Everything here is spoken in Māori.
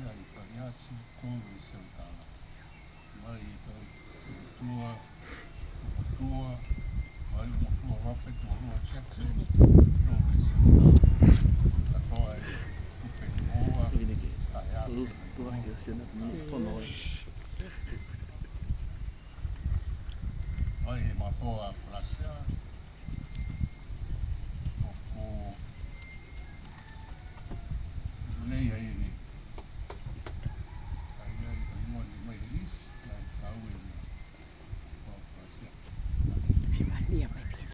ia I pariasi kou I Seutala. Mai I tau tua, mai umatua Robert Morua Jackson, kou I Seutala. Katoa e upe moa, a e ape mai e mafoa a Frasia,